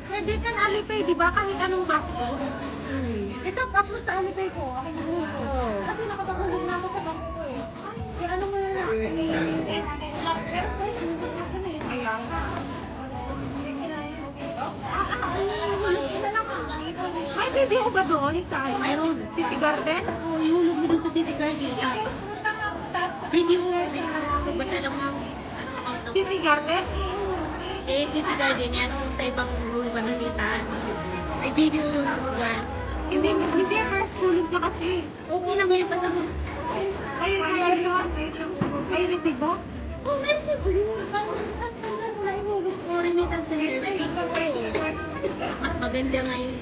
Pwede ka na Alipay, di ba? Kahit anong box ko. Ito, up mo sa Alipay ko. Akin yung hulog ko. Kasi nakapagulog na ako sa box ko eh. Kaya ano mo na lang. Pero first, hulog ako na yun. May video ko ba doon? Mayroon. City Garden? Oo, ihulog mo doon sa City Garden. Video ko. Basta lang mga City Garden? City Garden yan. Sa ibang rule ka nakitaan. May video ba? Hindi, first hulog ka kasi. Okay lang ngayon pa naman. May resibo? Oh, may resibo. Remittance center. Mas maganda ngayon.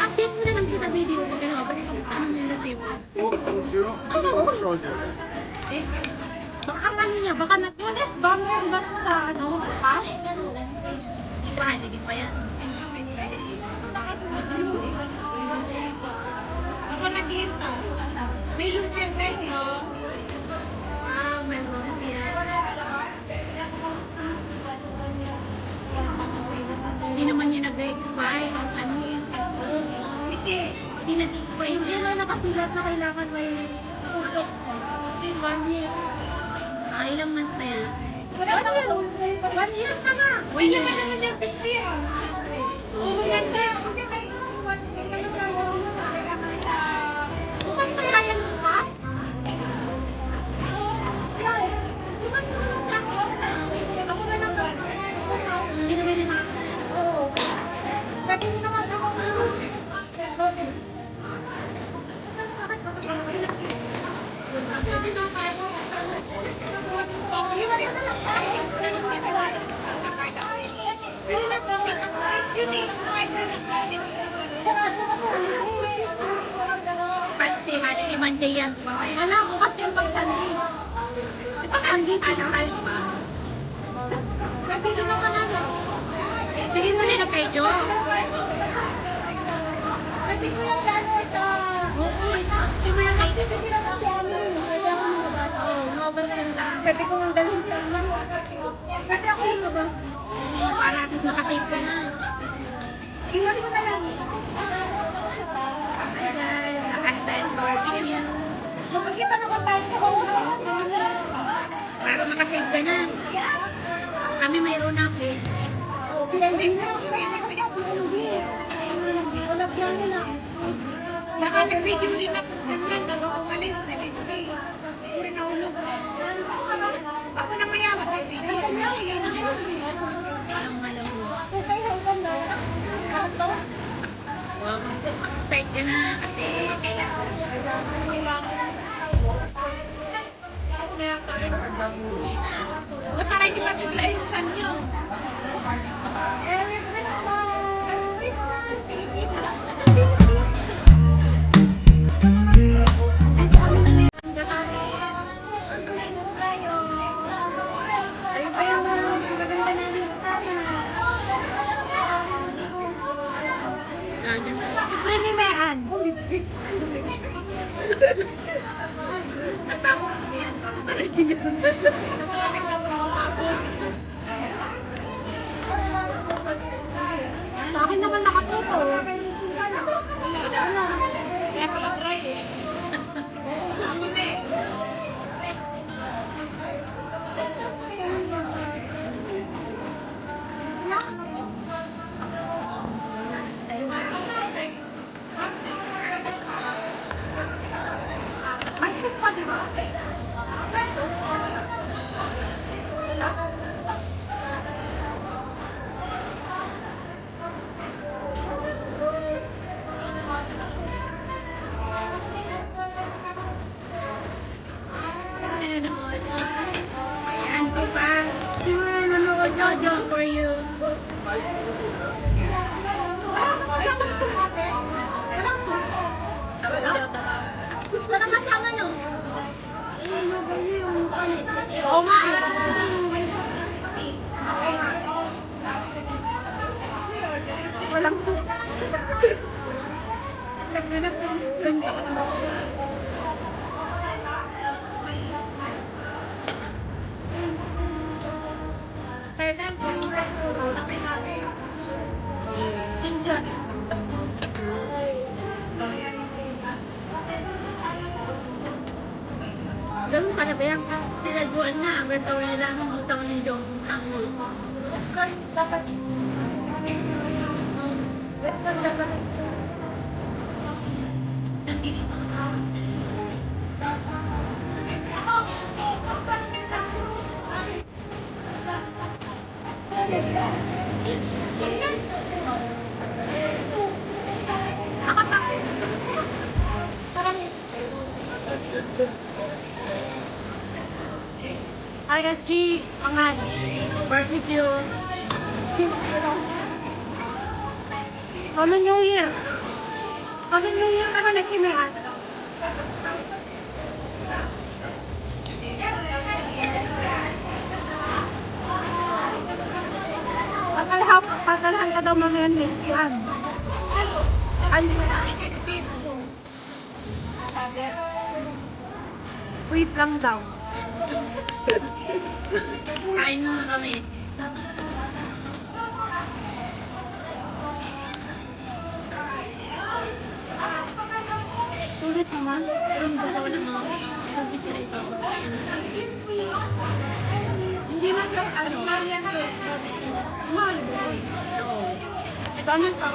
Update mo na lang sa video ko. Gano'n ba? Ano yung resibo? Baka ano niya, baka nag-ulit ba? Meron ba sa ano? Cash? Hindi pa, hindi pa yan. Ako nag-hinta. May lumpia fresh, no? Wow, may lumpia. Hindi naman niya nag-expire. Ano yun? Hindi nag-expire. Hindi na nakasulat na kailangan may tulog. 1 year. Ilang months na yan? Ano yun? 1 year na nga. Uy, naman naman yung 50 ah. Oo, ganda. Bukas na kaya mo ba? Ako na lang. Hindi naman na Oo. Lagi mo naman ako. Pati, maliman siya yan. Wala ko kasi yung pagtandi. Pagtandi sila. Nabili naman ano. Bigyan mo na ng pedyo. Pwede ko yung gano'n ito. Oo, hindi mo yung pedyo. Pwede ko yung gano'n. Pwede ako lumabas. Oo, lumabas na lang. Pwede ko yung dalhin sa man. Pwede ako lumabas. Para nakatape ka na. Iwan mo na lang. Hi guys, naka-stand for video. Magkakita naman tayo sa mga. Para makasave ka na. Kami mayroon na please. Hindi na. Walagyan mo na. Baka nag-video din ako ganyan. Nag-umalis. Puri na ulog. Ako na mayaman. Nag-video. Alam mo alam mo. Okay, hanggang na. Kato. Wow, start ka na kasi kailangan. Para hindi pa sila yung sanyo. Merry Ayun pa yung maganda namin sana. Prinimean. Sa akin naman nakatuto. Wala. Kaya pala-try eh. Ay, pa, di ba? Ayan, so pa. Nanonood Jojo for you. Tawag daw, tawag. Wala kasama no? Oo nga. Walang naghanap ng ganda. pala ba yan? Tinaguan na. Hanggang taon nila ang butang ng Diyos. Dapat. Western dapat. Kaya G, angan, barbecue, Happy New Year. Happy New Year ka na nagkimihan. Patalahan ka daw mga yan. Wait lang daw. Kain mo kami. Sulit naman. Ang dalawa ng mga pag-isira ito. Hindi man daw, mahal yan. Mahal ba? Ito ano pa?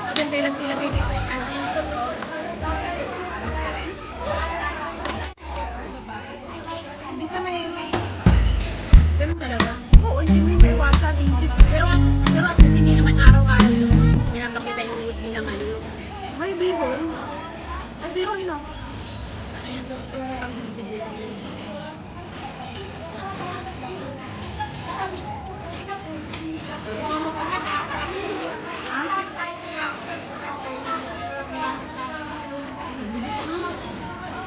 Maganda lang ilagay dito. Hindi ka may... Ganun talaga. Oo, hindi mo may wasan. Pero at least hindi naman araw-araw yung pinapakita yung mood nilang aliw. May bihon. Ay, bihon lang. Ano yun to?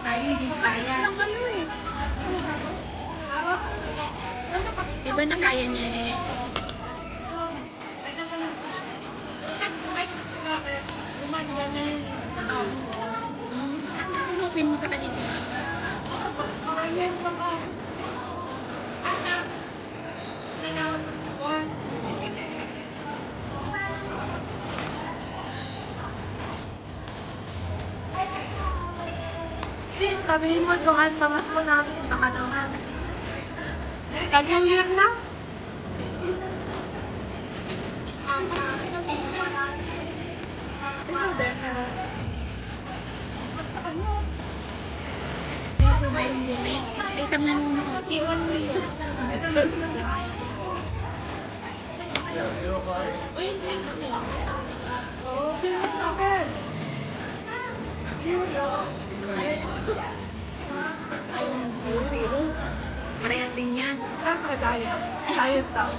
Tayo hindi kaya. Iba na kaya niya eh. Hanapin mo sa kanila. Sabihin mo, tuhan sa mas mo namin sa kanungan. New Year na? Ito din. Ito ba yung bumit? Ito nga nung iwan mo yun. Ayun, zero. Parehas din yan. Siyempre tayo. Tayo daw.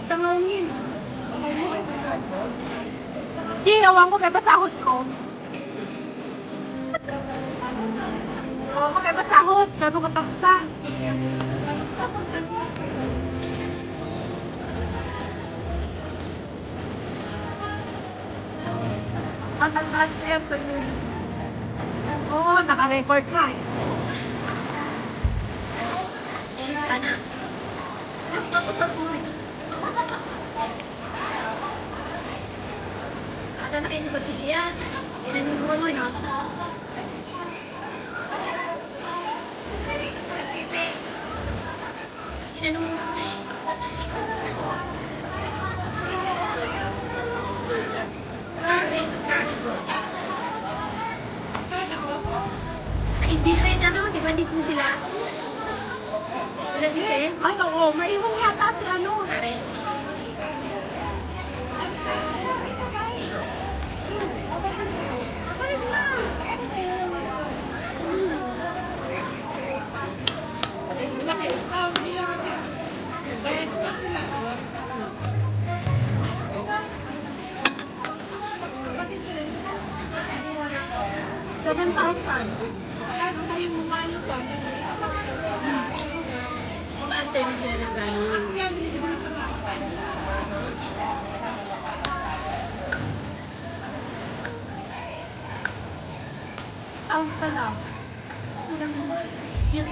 Tangawin. Ginawan ko kay pasahod ko. Oo, kay pasahod. Sabi ko taksa. Ang taas siya sa yun. Oo, naka-record na eh. Ka na. Ata na kayo sa pagkiliyan. Inanong mo no? Inanong mo hindi rin ano, di ba dito sila? Sila dito eh? Ay, oo, maiwan yata si ano. Pare. 7,000. Ano kayo mumalo pa? Maantay na sila ng gano'n. Ang sarap. Yun.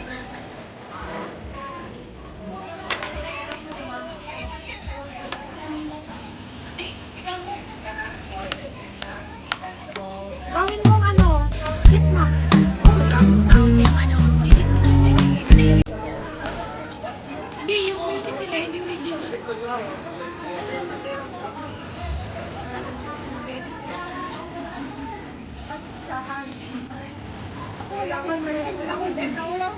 Gawin mong ano, tikma. Yung ano, Hindi, yung hindi video. Wala man meron. Ako din, ako lang.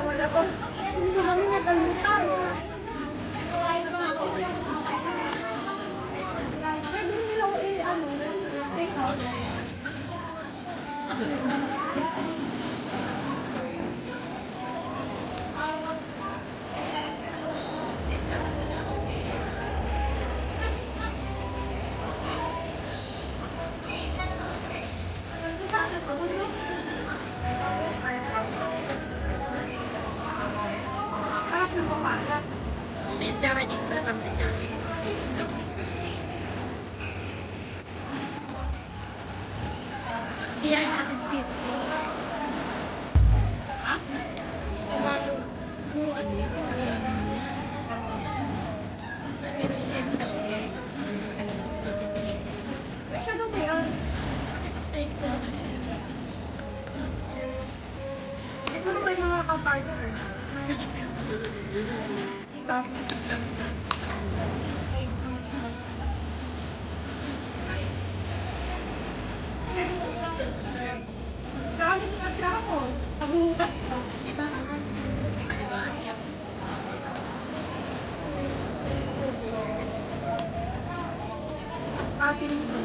Wala ko. Hindi ko kami nagalimutan. Pwede nila ko ano, take out. Harap na pumalat. may tsaka din pa kami na. Yan, ang 50. Yung ano, Ano ba yan? Ito na ba yung mga kapartner? Galing kasi ako. Nabuhukas ko. Atin ito.